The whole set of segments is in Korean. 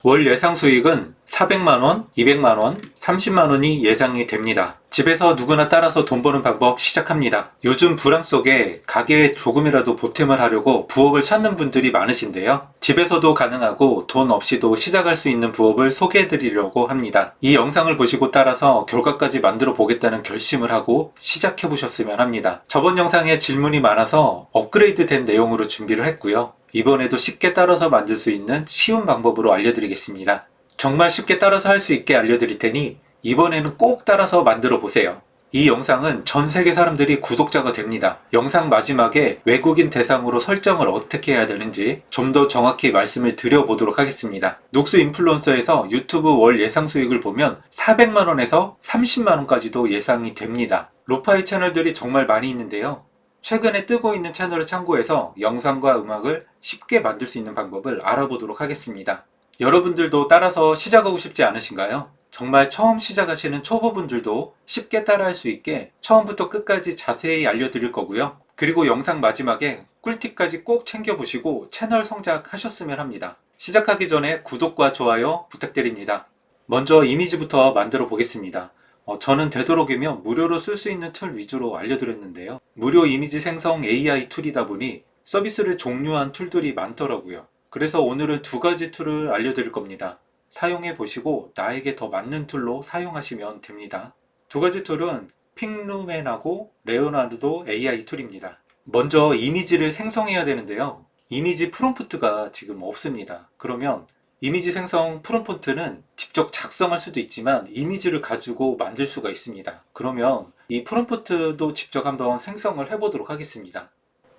월 예상 수익은 400만원, 200만원, 30만원이 예상이 됩니다. 집에서 누구나 따라서 돈 버는 방법 시작합니다. 요즘 불황 속에 가게에 조금이라도 보탬을 하려고 부업을 찾는 분들이 많으신데요. 집에서도 가능하고 돈 없이도 시작할 수 있는 부업을 소개해 드리려고 합니다. 이 영상을 보시고 따라서 결과까지 만들어 보겠다는 결심을 하고 시작해 보셨으면 합니다. 저번 영상에 질문이 많아서 업그레이드 된 내용으로 준비를 했고요. 이번에도 쉽게 따라서 만들 수 있는 쉬운 방법으로 알려드리겠습니다. 정말 쉽게 따라서 할 수 있게 알려드릴 테니 이번에는 꼭 따라서 만들어 보세요. 이 영상은 전 세계 사람들이 구독자가 됩니다. 영상 마지막에 외국인 대상으로 설정을 어떻게 해야 되는지 좀 더 정확히 말씀을 드려보도록 하겠습니다. 녹수 인플루언서에서 유튜브 월 예상 수익을 보면 400만원에서 30만원까지도 예상이 됩니다. 로파이 채널들이 정말 많이 있는데요. 최근에 뜨고 있는 채널을 참고해서 영상과 음악을 쉽게 만들 수 있는 방법을 알아보도록 하겠습니다. 여러분들도 따라서 시작하고 싶지 않으신가요? 정말 처음 시작하시는 초보분들도 쉽게 따라할 수 있게 처음부터 끝까지 자세히 알려드릴 거고요. 그리고 영상 마지막에 꿀팁까지 꼭 챙겨보시고 채널 성장하셨으면 합니다. 시작하기 전에 구독과 좋아요 부탁드립니다. 먼저 이미지부터 만들어 보겠습니다. 저는 되도록이면 무료로 쓸 수 있는 툴 위주로 알려드렸는데요. 무료 이미지 생성 AI 툴이다 보니 서비스를 종료한 툴들이 많더라고요. 그래서 오늘은 두 가지 툴을 알려드릴 겁니다. 사용해 보시고 나에게 더 맞는 툴로 사용하시면 됩니다. 두 가지 툴은 핑루멘하고 레오나르도 AI 툴입니다. 먼저 이미지를 생성해야 되는데요. 이미지 프롬프트가 지금 없습니다. 그러면 이미지 생성 프롬프트는 직접 작성할 수도 있지만 이미지를 가지고 만들 수가 있습니다. 그러면 이 프롬프트도 직접 한번 생성을 해보도록 하겠습니다.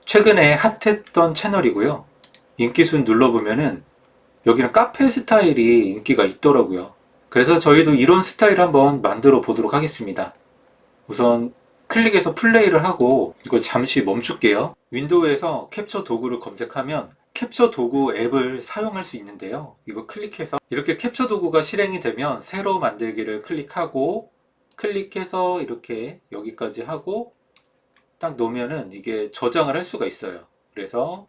최근에 핫했던 채널이고요. 인기순 눌러보면은 여기는 카페 스타일이 인기가 있더라고요. 그래서 저희도 이런 스타일을 한번 만들어 보도록 하겠습니다. 우선 클릭해서 플레이를 하고 이거 잠시 멈출게요. 윈도우에서 캡처 도구를 검색하면 캡처 도구 앱을 사용할 수 있는데요. 이거 클릭해서 이렇게 캡처 도구가 실행이 되면 새로 만들기를 클릭하고 클릭해서 이렇게 여기까지 하고 딱 놓으면은 이게 저장을 할 수가 있어요. 그래서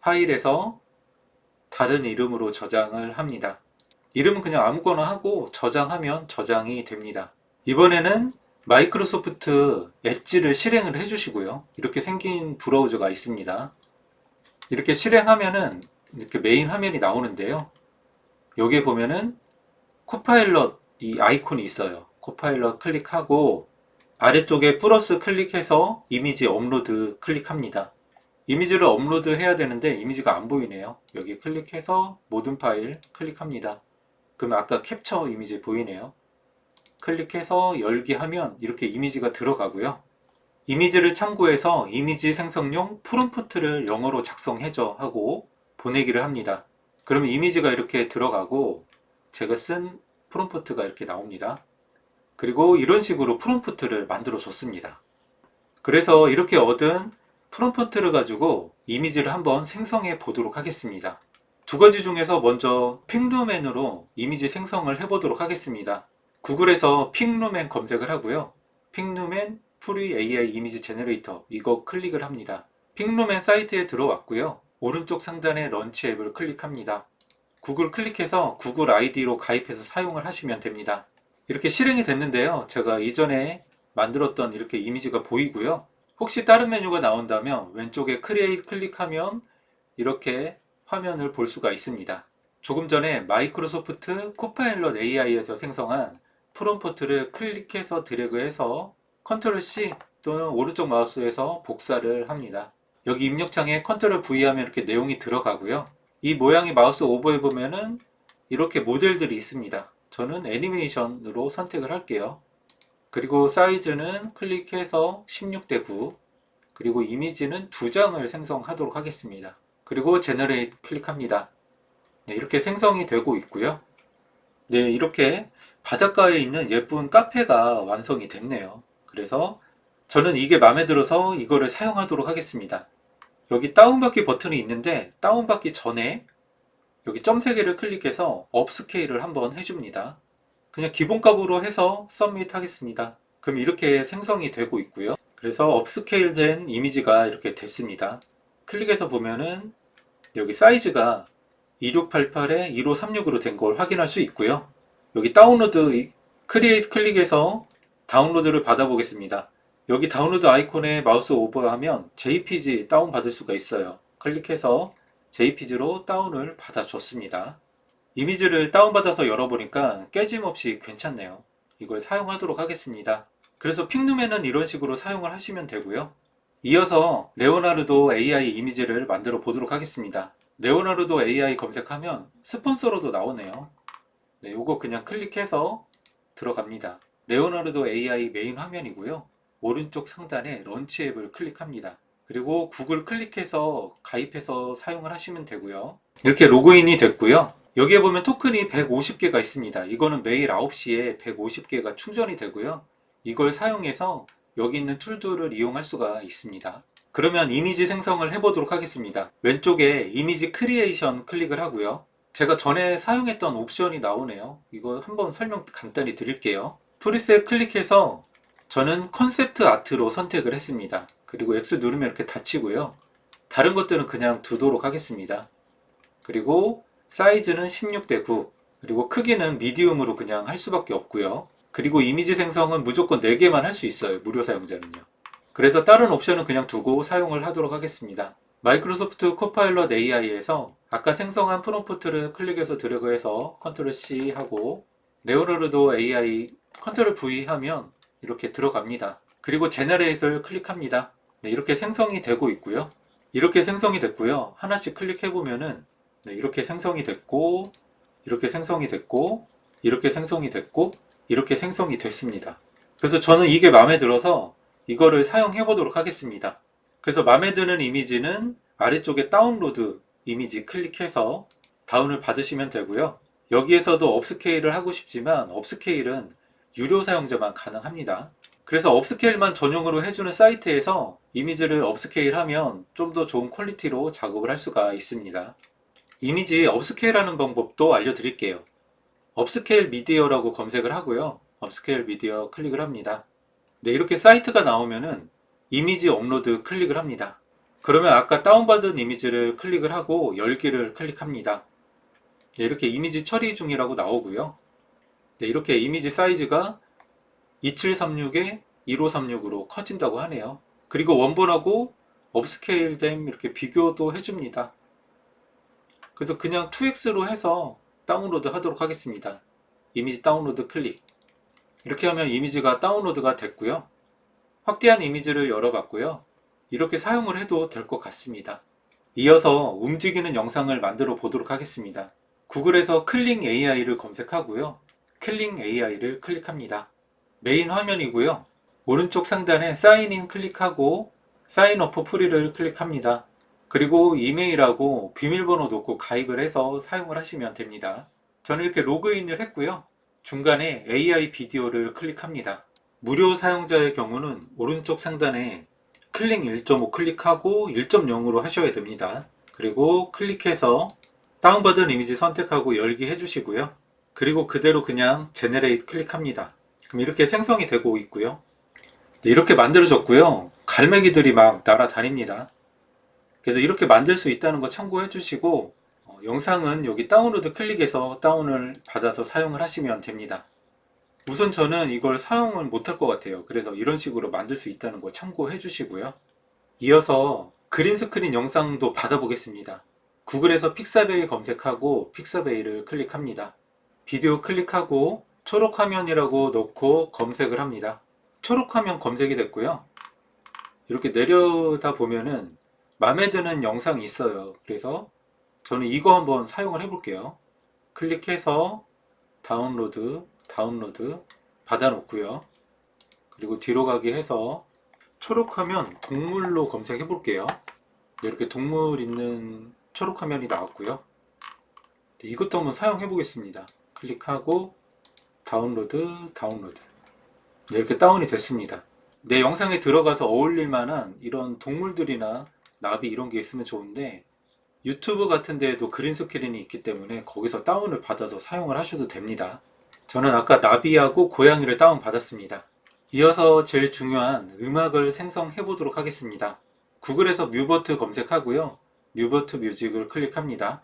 파일에서 다른 이름으로 저장을 합니다. 이름은 그냥 아무거나 하고 저장하면 저장이 됩니다. 이번에는 마이크로소프트 엣지를 실행을 해주시고요. 이렇게 생긴 브라우저가 있습니다. 이렇게 실행하면은 이렇게 메인 화면이 나오는데요. 여기에 보면은 코파일럿 이 아이콘이 있어요. 코파일럿 클릭하고 아래쪽에 플러스 클릭해서 이미지 업로드 클릭합니다. 이미지를 업로드 해야 되는데 이미지가 안 보이네요. 여기 클릭해서 모든 파일 클릭합니다. 그러면 아까 캡처 이미지 보이네요. 클릭해서 열기 하면 이렇게 이미지가 들어가고요. 이미지를 참고해서 이미지 생성용 프롬프트를 영어로 작성해줘 하고 보내기를 합니다. 그러면 이미지가 이렇게 들어가고 제가 쓴 프롬프트가 이렇게 나옵니다. 그리고 이런 식으로 프롬프트를 만들어 줬습니다. 그래서 이렇게 얻은 프롬프트를 가지고 이미지를 한번 생성해 보도록 하겠습니다. 두 가지 중에서 먼저 핑루멘으로 이미지 생성을 해보도록 하겠습니다. 구글에서 핑루멘 검색을 하고요. 핑루멘 프리 AI 이미지 제너레이터 이거 클릭을 합니다. 핑루멘 사이트에 들어왔고요. 오른쪽 상단에 런치 앱을 클릭합니다. 구글 클릭해서 구글 아이디로 가입해서 사용을 하시면 됩니다. 이렇게 실행이 됐는데요. 제가 이전에 만들었던 이렇게 이미지가 보이고요. 혹시 다른 메뉴가 나온다면 왼쪽에 크리에이트 클릭하면 이렇게 화면을 볼 수가 있습니다. 조금 전에 마이크로소프트 코파일럿 AI에서 생성한 프롬프트를 클릭해서 드래그해서 컨트롤 C 또는 오른쪽 마우스에서 복사를 합니다. 여기 입력창에 컨트롤 V 하면 이렇게 내용이 들어가고요. 이 모양이 마우스 오버해 보면은 이렇게 모델들이 있습니다. 저는 애니메이션으로 선택을 할게요. 그리고 사이즈는 클릭해서 16:9 그리고 이미지는 2장을 생성하도록 하겠습니다. 그리고 제너레이트 클릭합니다. 네, 이렇게 생성이 되고 있고요. 네, 이렇게 바닷가에 있는 예쁜 카페가 완성이 됐네요. 그래서 저는 이게 마음에 들어서 이거를 사용하도록 하겠습니다. 여기 다운받기 버튼이 있는데 다운받기 전에 여기 점 3개를 클릭해서 업스케일을 한번 해줍니다. 그냥 기본값으로 해서 서밋 하겠습니다. 그럼 이렇게 생성이 되고 있고요. 그래서 업스케일 된 이미지가 이렇게 됐습니다. 클릭해서 보면은 여기 사이즈가 2688에 1536으로 된 걸 확인할 수 있고요. 여기 다운로드 크리에이트 클릭해서 다운로드를 받아보겠습니다. 여기 다운로드 아이콘에 마우스 오버하면 JPG 다운 받을 수가 있어요. 클릭해서 JPG로 다운을 받아줬습니다. 이미지를 다운받아서 열어보니까 깨짐없이 괜찮네요. 이걸 사용하도록 하겠습니다. 그래서 픽룸에는 이런 식으로 사용을 하시면 되고요. 이어서 레오나르도 AI 이미지를 만들어 보도록 하겠습니다. 레오나르도 AI 검색하면 스폰서로도 나오네요. 네, 요거 그냥 클릭해서 들어갑니다. 레오나르도 AI 메인 화면이고요. 오른쪽 상단에 런치 앱을 클릭합니다. 그리고 구글 클릭해서 가입해서 사용을 하시면 되고요. 이렇게 로그인이 됐고요. 여기에 보면 토큰이 150개가 있습니다. 이거는 매일 9시에 150개가 충전이 되고요. 이걸 사용해서 여기 있는 툴들을 이용할 수가 있습니다. 그러면 이미지 생성을 해보도록 하겠습니다. 왼쪽에 이미지 크리에이션 클릭을 하고요. 제가 전에 사용했던 옵션이 나오네요. 이거 한번 설명 간단히 드릴게요. 프리셋 클릭해서 저는 컨셉트 아트로 선택을 했습니다. 그리고 X 누르면 이렇게 닫히고요. 다른 것들은 그냥 두도록 하겠습니다. 그리고 사이즈는 16:9, 그리고 크기는 미디움으로 그냥 할 수밖에 없고요. 그리고 이미지 생성은 무조건 4개만 할 수 있어요. 무료 사용자는요. 그래서 다른 옵션은 그냥 두고 사용을 하도록 하겠습니다. 마이크로소프트 코파일럿 AI에서 아까 생성한 프롬프트를 클릭해서 드래그해서 컨트롤 C 하고 레오나르도 AI 컨트롤 V 하면 이렇게 들어갑니다. 그리고 제너레이트를 클릭합니다. 네, 이렇게 생성이 되고 있고요. 이렇게 생성이 됐고요. 하나씩 클릭해보면은 네, 이렇게 생성이 됐고, 이렇게 생성이 됐고, 이렇게 생성이 됐고, 이렇게 생성이 됐습니다. 그래서 저는 이게 마음에 들어서 이거를 사용해 보도록 하겠습니다. 그래서 마음에 드는 이미지는 아래쪽에 다운로드 이미지 클릭해서 다운을 받으시면 되고요. 여기에서도 업스케일을 하고 싶지만 업스케일은 유료 사용자만 가능합니다. 그래서 업스케일만 전용으로 해주는 사이트에서 이미지를 업스케일 하면 좀 더 좋은 퀄리티로 작업을 할 수가 있습니다. 이미지 업스케일하는 방법도 알려드릴게요. 업스케일 미디어라고 검색을 하고요. 업스케일 미디어 클릭을 합니다. 네, 이렇게 사이트가 나오면은 이미지 업로드 클릭을 합니다. 그러면 아까 다운받은 이미지를 클릭을 하고 열기를 클릭합니다. 네, 이렇게 이미지 처리 중이라고 나오고요. 네, 이렇게 이미지 사이즈가 2736에 1536으로 커진다고 하네요. 그리고 원본하고 업스케일됨 이렇게 비교도 해줍니다. 그래서 그냥 2x로 해서 다운로드 하도록 하겠습니다. 이미지 다운로드 클릭. 이렇게 하면 이미지가 다운로드가 됐고요. 확대한 이미지를 열어봤고요. 이렇게 사용을 해도 될 것 같습니다. 이어서 움직이는 영상을 만들어 보도록 하겠습니다. 구글에서 클링 AI를 검색하고요. 클링 AI를 클릭합니다. 메인 화면이고요. 오른쪽 상단에 사인인 클릭하고 사인 어프 프리를 클릭합니다. 그리고 이메일하고 비밀번호 넣고 가입을 해서 사용을 하시면 됩니다. 저는 이렇게 로그인을 했고요. 중간에 AI 비디오를 클릭합니다. 무료 사용자의 경우는 오른쪽 상단에 클릭 1.5 클릭하고 1.0으로 하셔야 됩니다. 그리고 클릭해서 다운받은 이미지 선택하고 열기 해주시고요. 그리고 그대로 그냥 제너레이트 클릭합니다. 그럼 이렇게 생성이 되고 있고요. 네, 이렇게 만들어졌고요. 갈매기들이 막 날아다닙니다. 그래서 이렇게 만들 수 있다는 거 참고해 주시고 영상은 여기 다운로드 클릭해서 다운을 받아서 사용을 하시면 됩니다. 우선 저는 이걸 사용을 못할 것 같아요. 그래서 이런 식으로 만들 수 있다는 거 참고해 주시고요. 이어서 그린 스크린 영상도 받아보겠습니다. 구글에서 픽사베이 검색하고 픽사베이를 클릭합니다. 비디오 클릭하고 초록 화면이라고 넣고 검색을 합니다. 초록 화면 검색이 됐고요. 이렇게 내려다 보면은 마음에 드는 영상이 있어요. 그래서 저는 이거 한번 사용을 해볼게요. 클릭해서 다운로드 받아 놓고요. 그리고 뒤로 가기 해서 초록 화면 동물로 검색해 볼게요. 이렇게 동물 있는 초록 화면이 나왔고요. 이것도 한번 사용해 보겠습니다. 클릭하고 다운로드 이렇게 다운이 됐습니다. 내 영상에 들어가서 어울릴 만한 이런 동물들이나 나비 이런 게 있으면 좋은데 유튜브 같은 데에도 그린 스크린이 있기 때문에 거기서 다운을 받아서 사용을 하셔도 됩니다. 저는 아까 나비하고 고양이를 다운 받았습니다. 이어서 제일 중요한 음악을 생성해 보도록 하겠습니다. 구글에서 뮤버트 검색하고요. 뮤버트 뮤직을 클릭합니다.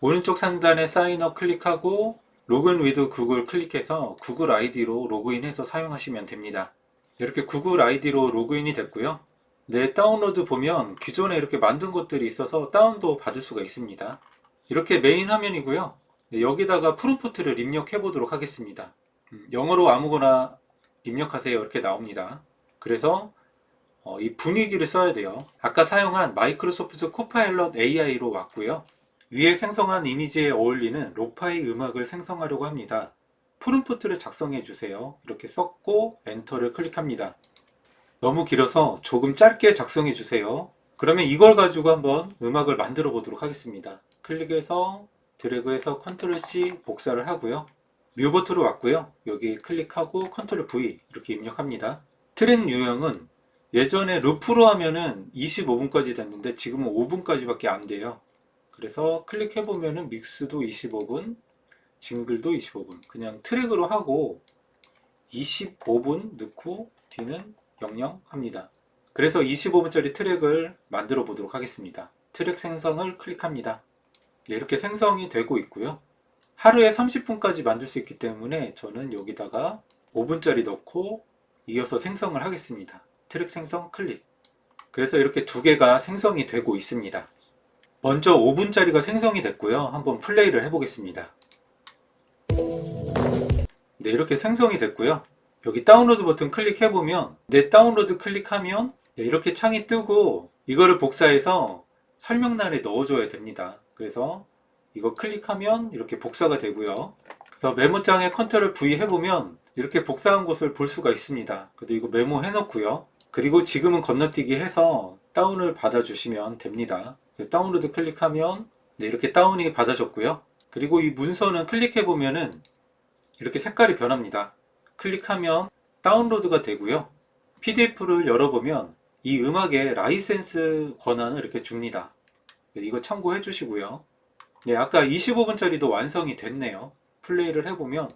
오른쪽 상단에 사인업 클릭하고 로그인 위드 구글 클릭해서 구글 아이디로 로그인해서 사용하시면 됩니다. 이렇게 구글 아이디로 로그인이 됐고요. 네, 다운로드 보면 기존에 이렇게 만든 것들이 있어서 다운도 받을 수가 있습니다. 이렇게 메인 화면이고요. 네, 여기다가 프롬프트를 입력해 보도록 하겠습니다. 영어로 아무거나 입력하세요 이렇게 나옵니다. 그래서 이 분위기를 써야 돼요. 아까 사용한 마이크로소프트 코파일럿 AI로 왔고요. 위에 생성한 이미지에 어울리는 로파이 음악을 생성하려고 합니다. 프롬프트를 작성해 주세요. 이렇게 썼고 엔터를 클릭합니다. 너무 길어서 조금 짧게 작성해 주세요. 그러면 이걸 가지고 한번 음악을 만들어 보도록 하겠습니다. 클릭해서 드래그해서 컨트롤 C 복사를 하고요. 뮤버트로 왔고요. 여기 클릭하고 컨트롤 V 이렇게 입력합니다. 트랙 유형은 예전에 루프로 하면은 25분까지 됐는데 지금은 5분까지밖에 안 돼요. 그래서 클릭해 보면은 믹스도 25분, 징글도 25분. 그냥 트랙으로 하고 25분 넣고 뒤는 00 합니다. 그래서 25분짜리 트랙을 만들어 보도록 하겠습니다. 트랙 생성을 클릭합니다. 네, 이렇게 생성이 되고 있고요. 하루에 30분까지 만들 수 있기 때문에 저는 여기다가 5분짜리 넣고 이어서 생성을 하겠습니다. 트랙 생성 클릭. 그래서 이렇게 두 개가 생성이 되고 있습니다. 먼저 5분짜리가 생성이 됐고요. 한번 플레이를 해보겠습니다. 네, 이렇게 생성이 됐고요. 여기 다운로드 버튼 클릭해보면 내 다운로드 클릭하면 네, 이렇게 창이 뜨고 이거를 복사해서 설명란에 넣어줘야 됩니다. 그래서 이거 클릭하면 이렇게 복사가 되고요. 그래서 메모장에 컨트롤 V 해보면 이렇게 복사한 것을 볼 수가 있습니다. 그래도 이거 메모 해놓고요. 그리고 지금은 건너뛰기 해서 다운을 받아주시면 됩니다. 다운로드 클릭하면 네, 이렇게 다운이 받아졌고요. 그리고 이 문서는 클릭해보면은 이렇게 색깔이 변합니다. 클릭하면 다운로드가 되고요. PDF를 열어보면 이 음악의 라이센스 권한을 이렇게 줍니다. 이거 참고해 주시고요. 네, 아까 25분짜리도 완성이 됐네요. 플레이를 해보면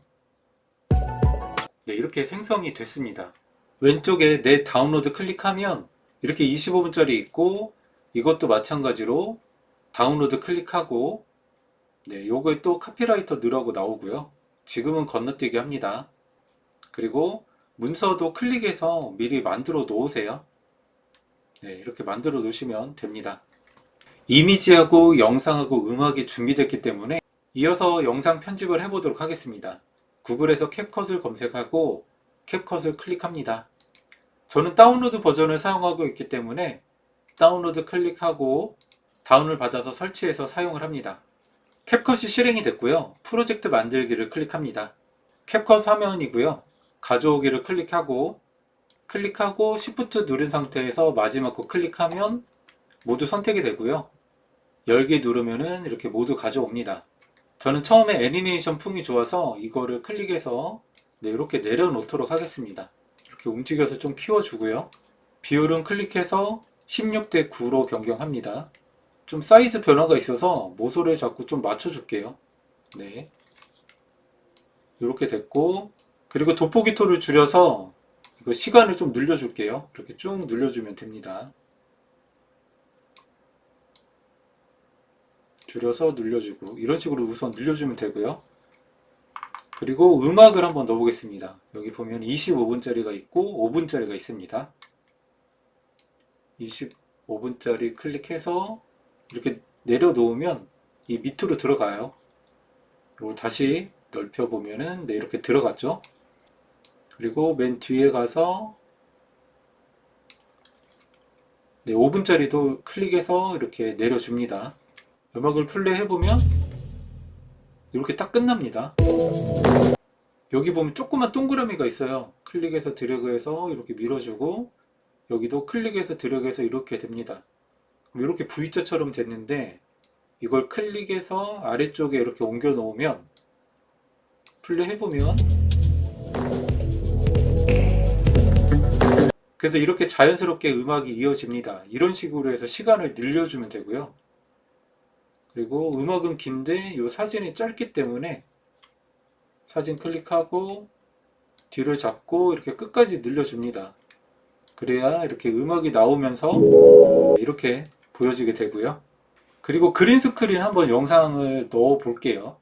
네, 이렇게 생성이 됐습니다. 왼쪽에 내 다운로드 클릭하면 이렇게 25분짜리 있고 이것도 마찬가지로 다운로드 클릭하고 네, 요거 또 카피라이터 넣으라고 나오고요. 지금은 건너뛰기 합니다. 그리고 문서도 클릭해서 미리 만들어 놓으세요. 네, 이렇게 만들어 놓으시면 됩니다. 이미지하고 영상하고 음악이 준비됐기 때문에 이어서 영상 편집을 해보도록 하겠습니다. 구글에서 캡컷을 검색하고 캡컷을 클릭합니다. 저는 다운로드 버전을 사용하고 있기 때문에 다운로드 클릭하고 다운을 받아서 설치해서 사용을 합니다. 캡컷이 실행이 됐고요. 프로젝트 만들기를 클릭합니다. 캡컷 화면이고요. 가져오기를 클릭하고 Shift 누른 상태에서 마지막 거 클릭하면 모두 선택이 되고요. 열기 누르면은 이렇게 모두 가져옵니다. 저는 처음에 애니메이션 풍이 좋아서 이거를 클릭해서 네, 이렇게 내려놓도록 하겠습니다. 이렇게 움직여서 좀 키워주고요. 비율은 클릭해서 16대 9로 변경합니다. 좀 사이즈 변화가 있어서 모서리에 자꾸 좀 맞춰줄게요. 네, 이렇게 됐고, 그리고 돋보기 툴을 줄여서 이거 시간을 좀 늘려줄게요. 이렇게 쭉 늘려주면 됩니다. 줄여서 늘려주고 이런 식으로 우선 늘려주면 되고요. 그리고 음악을 한번 넣어보겠습니다. 여기 보면 25분짜리가 있고 5분짜리가 있습니다. 25분짜리 클릭해서 이렇게 내려놓으면 이 밑으로 들어가요. 이걸 다시 넓혀보면은 네, 이렇게 들어갔죠. 그리고 맨 뒤에 가서 네, 5분짜리도 클릭해서 이렇게 내려줍니다. 음악을 플레이 해보면 이렇게 딱 끝납니다. 여기 보면 조그만 동그라미가 있어요. 클릭해서 드래그해서 이렇게 밀어주고 여기도 클릭해서 드래그해서 이렇게 됩니다. 이렇게 V자처럼 됐는데 이걸 클릭해서 아래쪽에 이렇게 옮겨 놓으면 플레이 해보면 그래서 이렇게 자연스럽게 음악이 이어집니다. 이런 식으로 해서 시간을 늘려주면 되고요. 그리고 음악은 긴데 이 사진이 짧기 때문에 사진 클릭하고 뒤를 잡고 이렇게 끝까지 늘려줍니다. 그래야 이렇게 음악이 나오면서 이렇게 보여지게 되고요. 그리고 그린스크린 한번 영상을 넣어 볼게요.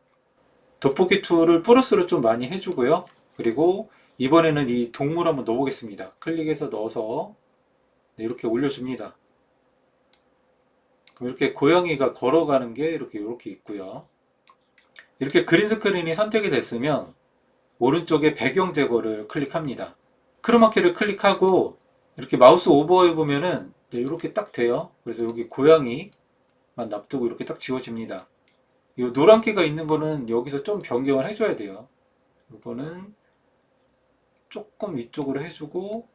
돋보기 툴을 플러스로 좀 많이 해주고요. 그리고 이번에는 이 동물 한번 넣어보겠습니다. 클릭해서 넣어서 네, 이렇게 올려줍니다. 그럼 이렇게 고양이가 걸어가는 게 이렇게 있고요. 이렇게 그린스크린이 선택이 됐으면 오른쪽에 배경 제거를 클릭합니다. 크로마키를 클릭하고 이렇게 마우스 오버해 보면은 네, 이렇게 딱 돼요. 그래서 여기 고양이만 놔두고 이렇게 딱 지워집니다. 이 노란기가 있는 거는 여기서 좀 변경을 해줘야 돼요. 이거는 조금 위쪽으로 해주고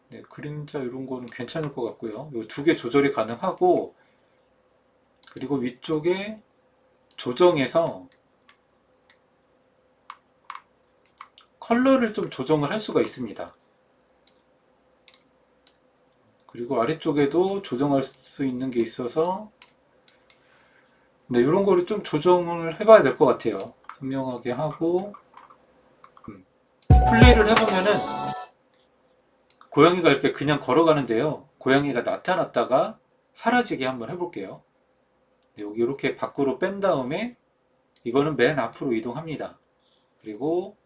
네, 그림자 이런 거는 괜찮을 것 같고요. 이 두 개 조절이 가능하고 그리고 위쪽에 조정해서 컬러를 좀 조정을 할 수가 있습니다. 그리고 아래쪽에도 조정할 수 있는 게 있어서 네, 이런 거를 좀 조정을 해봐야 될 것 같아요. 선명하게 하고 플레이를 해보면은 고양이가 이렇게 그냥 걸어가는데요. 고양이가 나타났다가 사라지게 한번 해볼게요. 네, 여기 이렇게 밖으로 뺀 다음에 이거는 맨 앞으로 이동합니다. 그리고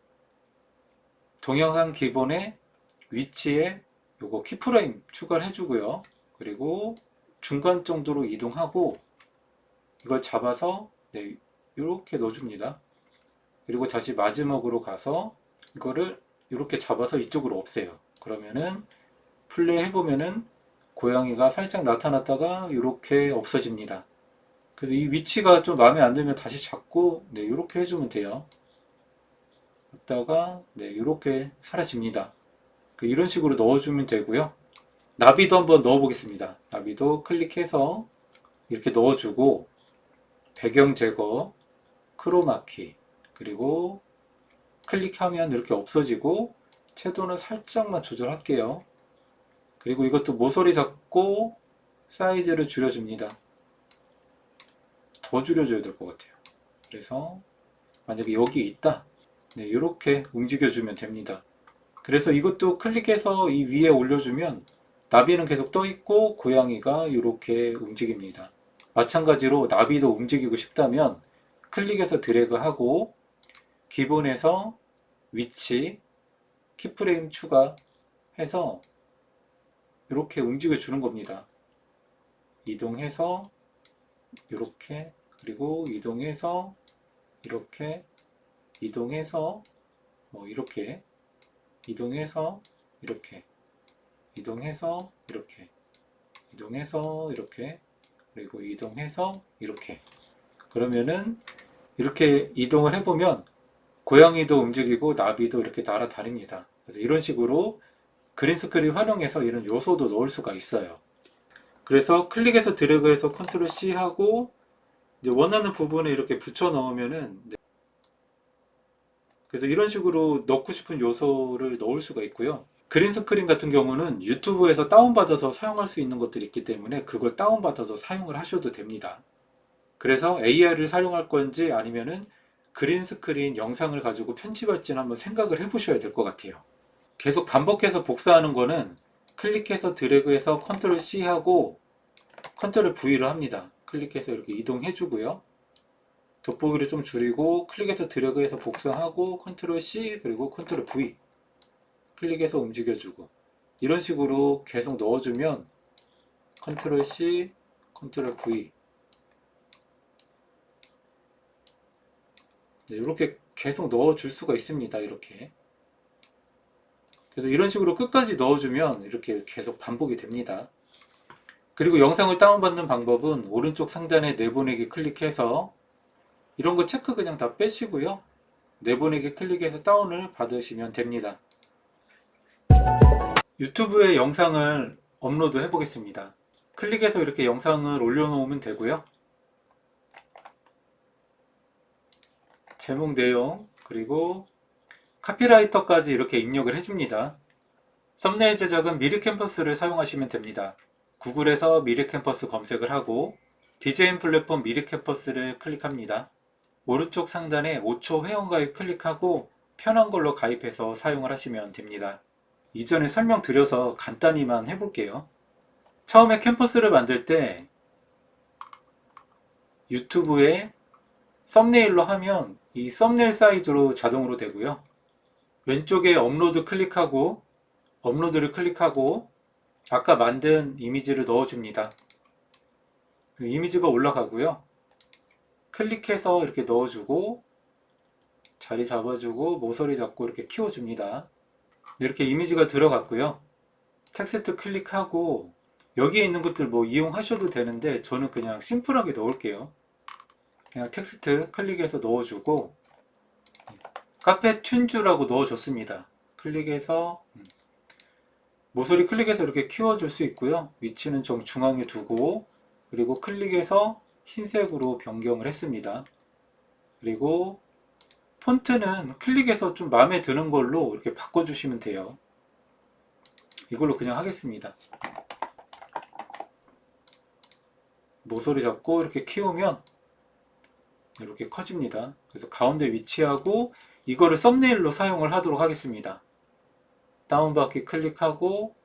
동영상 기본의 위치에 요거 키프레임 추가를 해주고요. 그리고 중간 정도로 이동하고 이걸 잡아서 네, 이렇게 넣어줍니다. 그리고 다시 마지막으로 가서 이거를 이렇게 잡아서 이쪽으로 없애요. 그러면은 플레이 해보면은 고양이가 살짝 나타났다가 이렇게 없어집니다. 그래서 이 위치가 좀 마음에 안 들면 다시 잡고 네, 이렇게 해주면 돼요. 그다가 네, 이렇게 사라집니다. 이런 식으로 넣어주면 되고요. 나비도 한번 넣어보겠습니다. 나비도 클릭해서 이렇게 넣어주고 배경 제거, 크로마키, 그리고 클릭하면 이렇게 없어지고 채도는 살짝만 조절할게요. 그리고 이것도 모서리 잡고 사이즈를 줄여줍니다. 더 줄여줘야 될 것 같아요. 그래서 만약에 여기 있다. 네, 이렇게 움직여주면 됩니다. 그래서 이것도 클릭해서 이 위에 올려주면 나비는 계속 떠 있고 고양이가 이렇게 움직입니다. 마찬가지로 나비도 움직이고 싶다면 클릭해서 드래그하고 기본에서 위치, 키프레임 추가해서 이렇게 움직여 주는 겁니다. 이동해서 이렇게, 그리고 이동해서 이렇게, 이동해서 이렇게, 이동해서 이렇게, 이동해서 이렇게, 이동해서 이렇게, 그리고 이동해서 이렇게. 그러면은 이렇게 이동을 해보면 고양이도 움직이고 나비도 이렇게 날아다닙니다. 그래서 이런 식으로 그린스크린 활용해서 이런 요소도 넣을 수가 있어요. 그래서 클릭해서 드래그해서 컨트롤 C 하고 이제 원하는 부분에 이렇게 붙여 넣으면은 그래서 이런 식으로 넣고 싶은 요소를 넣을 수가 있고요. 그린스크린 같은 경우는 유튜브에서 다운받아서 사용할 수 있는 것들이 있기 때문에 그걸 다운받아서 사용을 하셔도 됩니다. 그래서 AI를 사용할 건지 아니면은 그린스크린 영상을 가지고 편집할지는 한번 생각을 해보셔야 될 것 같아요. 계속 반복해서 복사하는 거는 클릭해서 드래그해서 컨트롤 C 하고 컨트롤 V를 합니다. 클릭해서 이렇게 이동해 주고요. 돋보기를 좀 줄이고 클릭해서 드래그해서 복사하고 컨트롤 C 그리고 컨트롤 V 클릭해서 움직여주고 이런 식으로 계속 넣어주면 컨트롤 C 컨트롤 V 네, 이렇게 계속 넣어줄 수가 있습니다. 이렇게 그래서 이런 식으로 끝까지 넣어주면 이렇게 계속 반복이 됩니다. 그리고 영상을 다운받는 방법은 오른쪽 상단에 내보내기 클릭해서 이런 거 체크 그냥 다 빼시고요. 내보내기 클릭해서 다운을 받으시면 됩니다. 유튜브에 영상을 업로드 해 보겠습니다. 클릭해서 이렇게 영상을 올려놓으면 되고요. 제목 내용 그리고 카피라이터까지 이렇게 입력을 해줍니다. 썸네일 제작은 미르캠퍼스를 사용하시면 됩니다. 구글에서 미르캠퍼스 검색을 하고 디제잉 플랫폼 미르캠퍼스를 클릭합니다. 오른쪽 상단에 5초 회원가입 클릭하고 편한 걸로 가입해서 사용을 하시면 됩니다. 이전에 설명드려서 간단히만 해볼게요. 처음에 캠퍼스를 만들 때 유튜브에 썸네일로 하면 이 썸네일 사이즈로 자동으로 되고요. 왼쪽에 업로드를 클릭하고 아까 만든 이미지를 넣어줍니다. 그 이미지가 올라가고요. 클릭해서 이렇게 넣어주고 자리 잡아주고 모서리 잡고 이렇게 키워줍니다. 이렇게 이미지가 들어갔고요. 텍스트 클릭하고 여기에 있는 것들 뭐 이용하셔도 되는데 저는 그냥 심플하게 넣을게요. 그냥 텍스트 클릭해서 넣어주고 카페 튠즈라고 넣어줬습니다. 클릭해서 모서리 클릭해서 이렇게 키워줄 수 있고요. 위치는 정중앙에 두고 그리고 클릭해서 흰색으로 변경을 했습니다. 그리고 폰트는 클릭해서 좀 마음에 드는 걸로 이렇게 바꿔주시면 돼요. 이걸로 그냥 하겠습니다. 모서리 잡고 이렇게 키우면 이렇게 커집니다. 그래서 가운데 위치하고 이거를 썸네일로 사용을 하도록 하겠습니다. 다운받기 클릭하고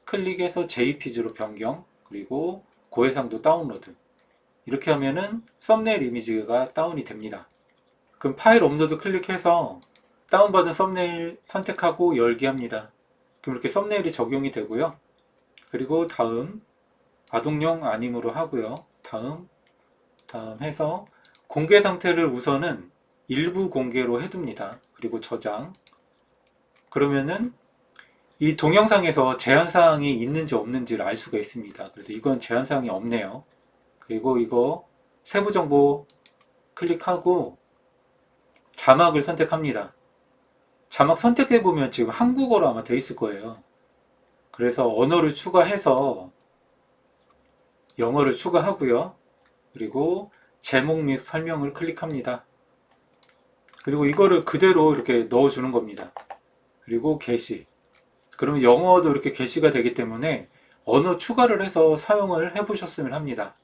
클릭해서 JPG로 변경 그리고 고해상도 다운로드 이렇게 하면은 썸네일 이미지가 다운이 됩니다. 그럼 파일 업로드 클릭해서 다운받은 썸네일 선택하고 열기 합니다. 그럼 이렇게 썸네일이 적용이 되고요. 그리고 다음 아동용 아님으로 하고요. 다음 해서 공개 상태를 우선은 일부 공개로 해둡니다. 그리고 저장. 그러면은 이 동영상에서 제한사항이 있는지 없는지를 알 수가 있습니다. 그래서 이건 제한사항이 없네요. 그리고 이거 세부정보 클릭하고 자막을 선택합니다. 자막 선택해보면 지금 한국어로 아마 돼 있을 거예요. 그래서 언어를 추가해서 영어를 추가하고요. 그리고 제목 및 설명을 클릭합니다. 그리고 이거를 그대로 이렇게 넣어주는 겁니다. 그리고 게시. 그러면 영어도 이렇게 게시가 되기 때문에 언어 추가를 해서 사용을 해보셨으면 합니다.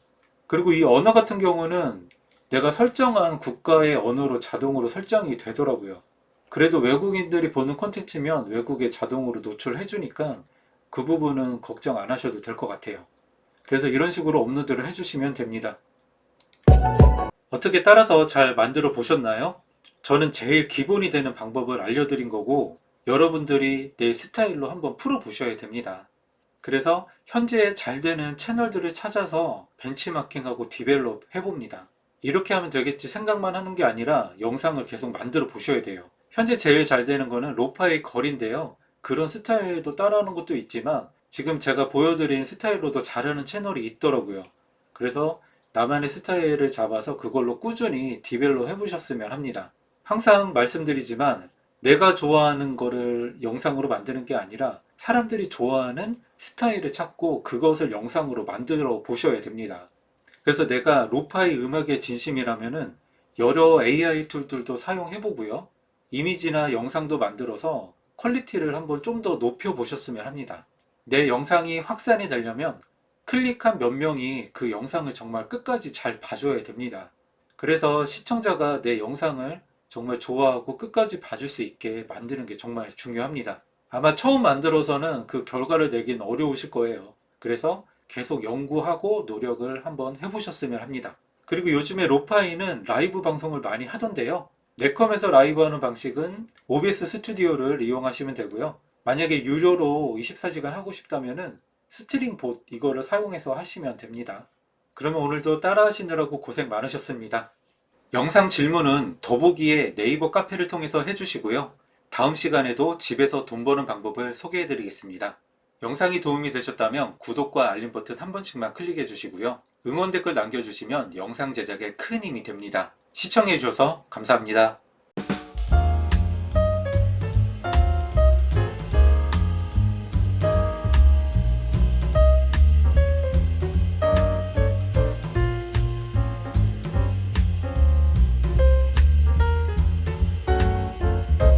그리고 이 언어 같은 경우는 내가 설정한 국가의 언어로 자동으로 설정이 되더라고요. 그래도 외국인들이 보는 콘텐츠면 외국에 자동으로 노출해 주니까 그 부분은 걱정 안 하셔도 될 것 같아요. 그래서 이런 식으로 업로드를 해주시면 됩니다. 어떻게 따라서 잘 만들어 보셨나요? 저는 제일 기본이 되는 방법을 알려드린 거고 여러분들이 내 스타일로 한번 풀어 보셔야 됩니다. 그래서 현재 잘 되는 채널들을 찾아서 벤치마킹하고 디벨롭 해봅니다. 이렇게 하면 되겠지 생각만 하는 게 아니라 영상을 계속 만들어 보셔야 돼요. 현재 제일 잘 되는 거는 로파의 걸인데요. 그런 스타일도 따라하는 것도 있지만 지금 제가 보여드린 스타일로도 잘하는 채널이 있더라고요. 그래서 나만의 스타일을 잡아서 그걸로 꾸준히 디벨롭 해보셨으면 합니다. 항상 말씀드리지만 내가 좋아하는 거를 영상으로 만드는 게 아니라 사람들이 좋아하는 스타일을 찾고 그것을 영상으로 만들어 보셔야 됩니다. 그래서 내가 로파이 음악에 진심이라면은 여러 AI 툴들도 사용해 보고요. 이미지나 영상도 만들어서 퀄리티를 한번 좀 더 높여 보셨으면 합니다. 내 영상이 확산이 되려면 클릭한 몇 명이 그 영상을 정말 끝까지 잘 봐줘야 됩니다. 그래서 시청자가 내 영상을 정말 좋아하고 끝까지 봐줄 수 있게 만드는 게 정말 중요합니다. 아마 처음 만들어서는 그 결과를 내긴 어려우실 거예요. 그래서 계속 연구하고 노력을 한번 해보셨으면 합니다. 그리고 요즘에 로파이는 라이브 방송을 많이 하던데요. 네컴에서 라이브 하는 방식은 OBS 스튜디오를 이용하시면 되고요. 만약에 유료로 24시간 하고 싶다면은 스트링 봇 이거를 사용해서 하시면 됩니다. 그러면 오늘도 따라 하시느라고 고생 많으셨습니다. 영상 질문은 더보기에 네이버 카페를 통해서 해주시고요. 다음 시간에도 집에서 돈 버는 방법을 소개해 드리겠습니다. 영상이 도움이 되셨다면 구독과 알림 버튼 한 번씩만 클릭해 주시고요. 응원 댓글 남겨주시면 영상 제작에 큰 힘이 됩니다. 시청해 주셔서 감사합니다.